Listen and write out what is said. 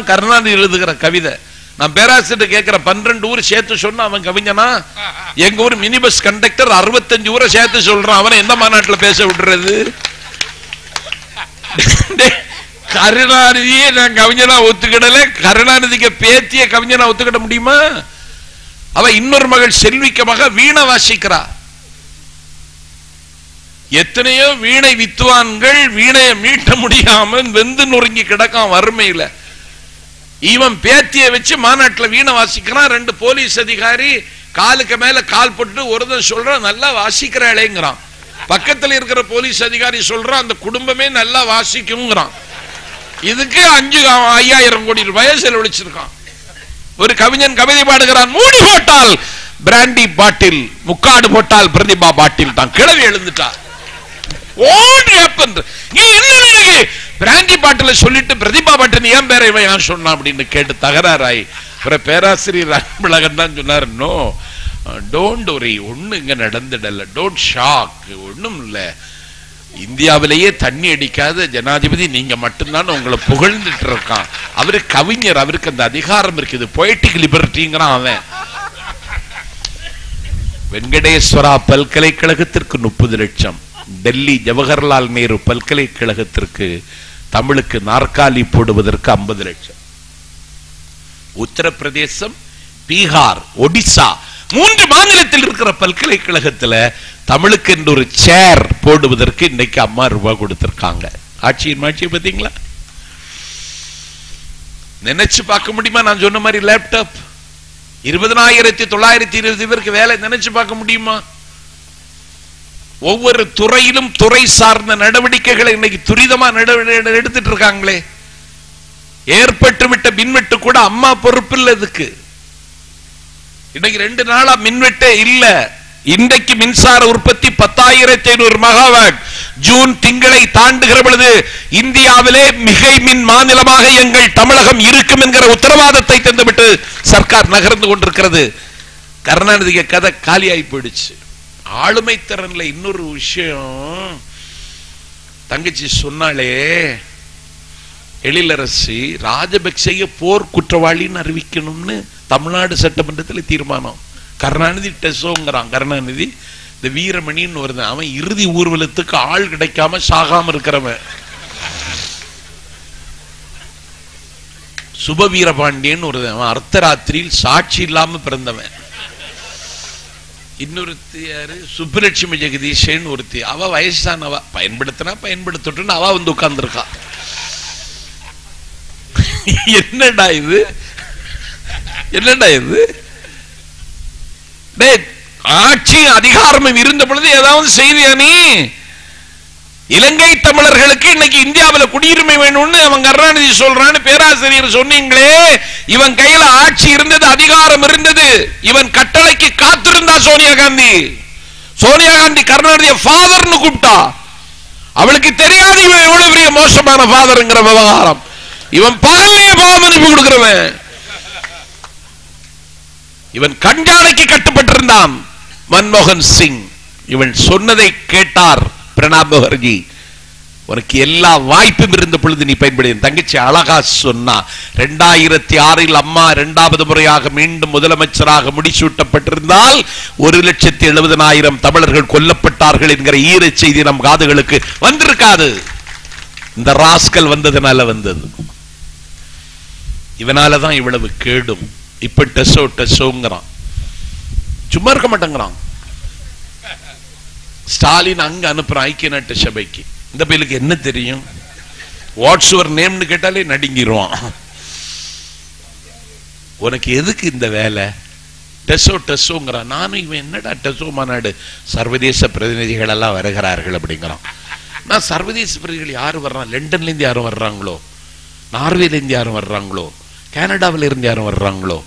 கருணாநிதி எழுதுகிற கவிதை. நான் பேராசிரியர் கேட்கிற 12 ஊர் சேர்த்து சொன்னா அவன் கவிஞனா? எங்க ஊர் மினி பஸ் கண்டக்டர் 65 ஊரை சேர்த்து சொல்றான். அவனை எந்த மாநாட்டில் பேச விடுறது? கருணாநிதியே நான் கவிஞனா ஒத்துக்கிடல, கருணாநிதிக்கு பேத்திய கவிஞனா ஒத்துக்கிட முடியுமா? அவ இன்னொரு மகள் செல்விக்க மக வீணை வாசிக்கிறா. எத்தனையோ வீணை வித்துவான்கள் வீணையை மீட்ட முடியாமல் வெந்து நொறுங்கி கிடக்கான் வறுமையில. இவன் பேத்திய வச்சு மாநாட்டில் வீணை வாசிக்கிறான். 2 போலீஸ் அதிகாரி காலுக்கு மேல கால் போட்டு ஒருத்தன் சொல்றான் நல்லா வாசிக்கிறாளேங்கிறான். பக்கத்தில் இருக்கிற போலீஸ் அதிகாரி சொல்றான் அந்த குடும்பமே நல்லா வாசிக்கும்ங்கிறான். இதுக்கு 5000 கோடி ரூபாய் செலவழிச்சிருக்கான். ஒரு கவிஞன் கவிதை பாடுகிறான், மூடி போட்டால் பிராண்டி பாட்டில், முக்காடு போட்டால் பிரதிபா பாட்டில் தான். கிழவி எழுந்துட்டா. பிராண்டி பாட்டில சொல்லிட்டு பிரதிபா பாட்டில் ஏன் பேர இவன் சொன்னான் அப்படின்னு கேட்டு தகராறாய். பேராசிரியர் அன்பழகன் தான் சொன்னார், நோ டோன்ட் வரி, ஒண்ணு இங்க நடந்துடல, டோன்ட் ஷாக், ஒண்ணும் இல்ல. இந்தியாவிலேயே தண்ணி அடிக்காத ஜனாதிபதி நீங்க மட்டும்தான் உங்களை புகழ்ந்துட்டு இருக்கான். அவரு கவிஞர், அவருக்கு அந்த அதிகாரம் இருக்குது, பொய்டிக் லிபர்ட்டிங்கிறான் அவன். வெங்கடேஸ்வரா பல்கலைக்கழகத்திற்கு 30 லட்சம், டெல்லி ஜவஹர்லால் நேரு பல்கலைக்கழகத்திற்கு தமிழுக்கு நாற்காலி போடுவதற்கு 50 லட்சம். உத்தரப்பிரதேசம், பீகார், ஒடிசா 3 மாநிலத்தில் இருக்கிற பல்கலைக்கழகத்தில் தமிழுக்கு என்று ஒரு சேர் போடுவதற்கு இன்னைக்கு அம்மா ரூபாய் கொடுத்திருக்காங்க. ஆட்சியின் மாட்சியை பார்த்தீங்களா? நினைச்சு பார்க்க முடியுமா? நான் சொன்ன மாதிரி லேப்டாப் 20,920 பேருக்கு வேலை நினைச்சு பார்க்க முடியுமா? ஒவ்வொரு துறையிலும் துறை சார்ந்த நடவடிக்கைகளை இன்னைக்கு துரிதமா எடுத்துட்டு இருக்காங்களே. ஏற்பட்டு விட்ட மின்வெட்டு கூட அம்மா பொறுப்பு இல்லை. இதுக்கு இன்னைக்கு 2 நாளா மின்வெட்டே இல்ல. இன்றைக்கு மின்சார உற்பத்தி 10,500 மெகாவாட். ஜூன் திங்களை தாண்டுகிற பொழுது இந்தியாவிலே மிகை மின் மாநிலமாக எங்கள் தமிழகம் இருக்கும் என்கிற உத்தரவாதத்தை தந்துவிட்டு சர்க்கார் நகர்ந்து கொண்டிருக்கிறது. கருணாநிதிக்கு கதை காலியாகி போயிடுச்சு. ஆளுமை திறன்ல இன்னொரு விஷயம், தங்கச்சி சொன்னாலே, எழிலரசி ராஜபக்சேய போர் குற்றவாளின்னு அறிவிக்கணும்னு தமிழ்நாடு சட்டமன்றத்தில் தீர்மானம். கருணாநிதி டெசோங்கிறான். கருணாநிதி இந்த வீரமணின்னு வருது, அவன் இறுதி ஊர்வலத்துக்கு ஆள் கிடைக்காம சாகாம இருக்கிறவன். சுபவீரபாண்டியன் ஒரு அவன் அர்த்தராத்திரியில் சாட்சி இல்லாம பிறந்தவன். இன்னொருத்தி யாரு, சுப்புலட்சுமி ஜெகதீஷன் ஒருத்தி, அவ வயசானவ, பயன்படுத்தினா பயன்படுத்தட்டுன்னு அவ வந்து உட்கார்ந்துருக்கா. என்னடா இது, என்னடா இது? ஆட்சி அதிகாரமும் இருந்த பொழுது ஏதாவது செய்தியா நீ? இலங்கை தமிழர்களுக்கு இன்னைக்கு இந்தியாவில் குடியுரிமை வேணும்னு அவன் கருணாநிதி சொல்றான்னு பேராசிரியர் சொன்னீங்களே. இவன் கையில ஆட்சி இருந்தது, அதிகாரம் இருந்தது, இவன் கட்டளைக்கு காத்திருந்தா சோனியா காந்தி. சோனியா காந்தி கருணாநிதியை ஃபாதர்னு கூப்பிட்டா. அவளுக்கு தெரியாது இவன் எவ்வளவு பெரிய மோசமான ஃபாதர்ங்கிற விவகாரம். இவன் பகல்லையே பாவமதிப்பு கொடுக்கிறவன். இவன் கண்காணிக்கு கட்டுப்பட்டிருந்தான். மன்மோகன் சிங் இவன் சொன்னதை கேட்டார். பிரணாப் முகர்ஜி, உனக்கு எல்லா வாய்ப்பும் இருந்த பொழுது நீ பயன்படு. தங்கச்சி அழகா சொன்னா, 2006 அம்மா 2வது முறையாக மீண்டும் முதலமைச்சராக முடிசூட்டப்பட்டிருந்தால் 1,70,000 தமிழர்கள் கொல்லப்பட்டார்கள் என்கிற ஈர செய்தி நம் காதுகளுக்கு வந்திருக்காது. இந்த ராஸ்கல் வந்ததுனால வந்தது. இவனாலதான் இவ்வளவு கேடும். இப்ப டெசோங்கிறான், சும்மா இருக்க மாட்டேங்கிறான். ஸ்டாலின் அங்க அனுப்புறான் ஐக்கிய நாட்டு சபைக்கு. இந்த பையலுக்கு என்ன தெரியும்? வாட்ஸ் யுவர் நேம்னு கேட்டாலே நடுங்கிடுவான். உனக்கு எதுக்கு இந்த வேலை? டெசோங்கிறான். நானும் இவன் என்னடா டெசோ மாநாடு, சர்வதேச பிரதிநிதிகள் எல்லாம் வருகிறார்கள் அப்படிங்கிறான். நான் சர்வதேச பிரதிநிதிகள் யாரும் வர்றான்? லண்டன்ல இருந்து யாரும் வர்றாங்களோ, நார்வேல இருந்து யாரும் வர்றாங்களோ, கனடாவில இருந்து யாரும் வர்றாங்களோ,